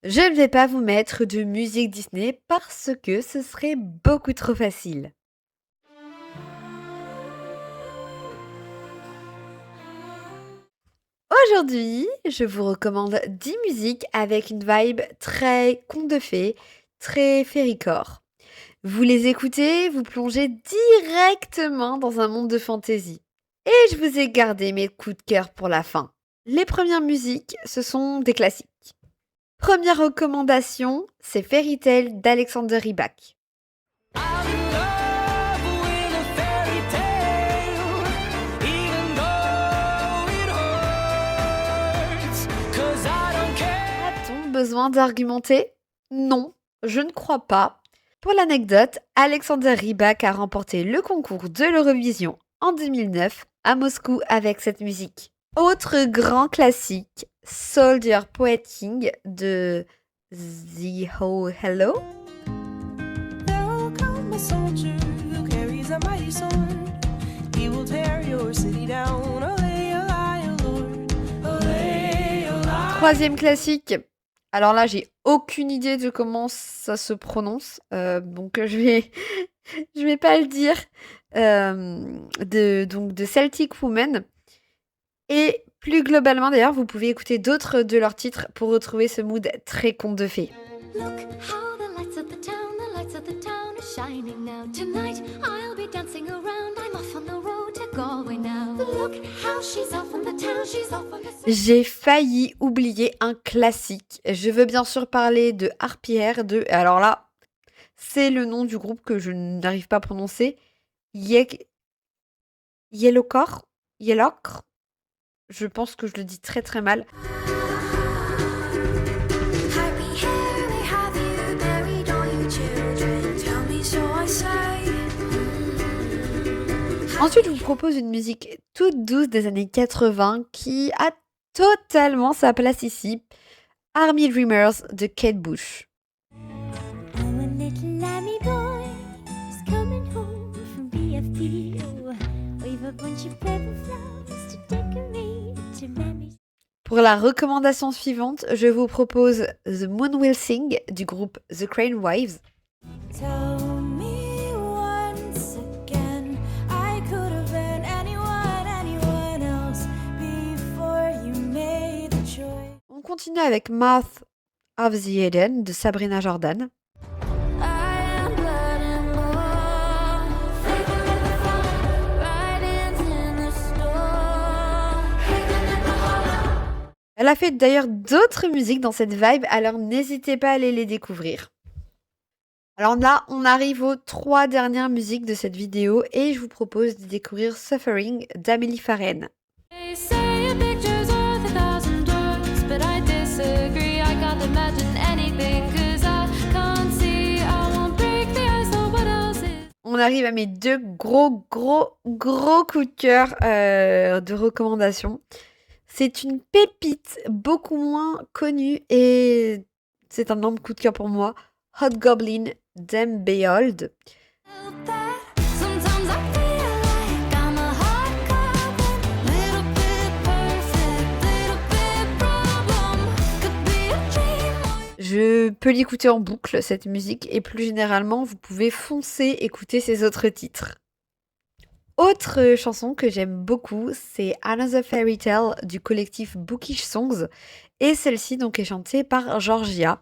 Je ne vais pas vous mettre de musique Disney parce que ce serait beaucoup trop facile. Aujourd'hui, je vous recommande 10 musiques avec une vibe très conte de fées, très fairycore. Vous les écoutez, vous plongez directement dans un monde de fantaisie. Et je vous ai gardé mes coups de cœur pour la fin. Les premières musiques, ce sont des classiques. Première recommandation, c'est Fairy Tail d'Alexander Rybak. I'm in love with a fairy tale, even though it hurts, 'cause I don't care. A-t-on besoin d'argumenter? Non, je ne crois pas. Pour l'anecdote, Alexander Rybak a remporté le concours de l'Eurovision en 2009 à Moscou avec cette musique. Autre grand classique, Soldier Poet King de The Ho Hello. There will come a soldier who carries a mighty sword. He will tear your city down. Olay, olay, oh Lord. Olay, olay. Troisième classique. Alors là, j'ai aucune idée de comment ça se prononce, donc je vais pas le dire. De Celtic Woman. Et plus globalement, d'ailleurs, vous pouvez écouter d'autres de leurs titres pour retrouver ce mood très conte de fées. Look how the lights of the town are shining now. Tonight I'll be dancing around. I'm off on the road to Galway now. Look how she's off on the town, she's off on the J'ai failli oublier un classique. Je veux bien sûr parler de Harpier de... Alors là, c'est le nom du groupe que je n'arrive pas à prononcer. Yellowcore. Je pense que je le dis très très mal. Happy Harry, have you buried all your children? Tell me so I say. Ensuite, je vous propose une musique toute douce des années 80 qui a totalement sa place ici. Army Dreamers de Kate Bush. Oh, a little lammy boy is coming home from BFP. Oh, we've a bunch of purple flowers to decorate to Mammy's. Pour la recommandation suivante, je vous propose The Moon Will Sing du groupe The Crane Wives. Tell me once again, I could have been anyone else before you made the choice. On continue avec Mouth of the Eden de Sabrina Jordan. I am blood and bone, riding in the storm. Elle a fait d'ailleurs d'autres musiques dans cette vibe, alors n'hésitez pas à aller les découvrir. Alors là, on arrive aux 3 dernières musiques de cette vidéo et je vous propose de découvrir Suffering d'Amélie Farren. They say a picture's worth 1,000 words, but I disagree. I can't imagine anything, 'cause I can't see. I won't break the ice, so what else is? On arrive à mes 2 gros coups de cœur de recommandations. C'est une pépite beaucoup moins connue et c'est un énorme coup de cœur pour moi. Hot Goblin d'Em Behold. Sometimes I feel like I'm a hot goblin, little bit perfect, little bit problem. Could be a dream. Je peux l'écouter en boucle, cette musique, et plus généralement, vous pouvez foncer écouter ses autres titres. Autre chanson que j'aime beaucoup, c'est Another Fairy Tale du collectif Bookish Songs, et celle-ci donc est chantée par Georgia.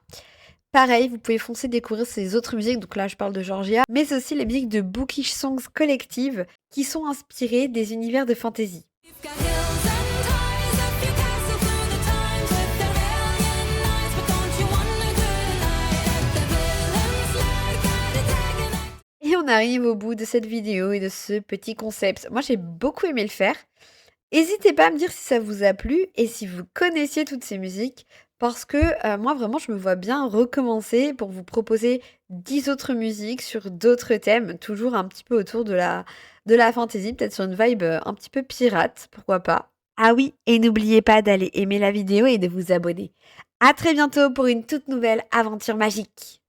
Pareil, vous pouvez foncer découvrir ses autres musiques, donc là je parle de Georgia, mais aussi les musiques de Bookish Songs Collective qui sont inspirées des univers de fantasy. You've got hills and ties, a few castles through the times, with their alien eyes, but don't you wonder tonight at the villain's light, got a dragon eye. Et on arrive au bout de cette vidéo et de ce petit concept. Moi j'ai beaucoup aimé le faire. N'hésitez pas à me dire si ça vous a plu et si vous connaissiez toutes ces musiques, parce que moi vraiment je me vois bien recommencer pour vous proposer 10 autres musiques sur d'autres thèmes, toujours un petit peu autour de la fantasy, peut-être sur une vibe un petit peu pirate, pourquoi pas. Ah oui, et n'oubliez pas d'aller aimer la vidéo et de vous abonner. À très bientôt pour une toute nouvelle aventure magique.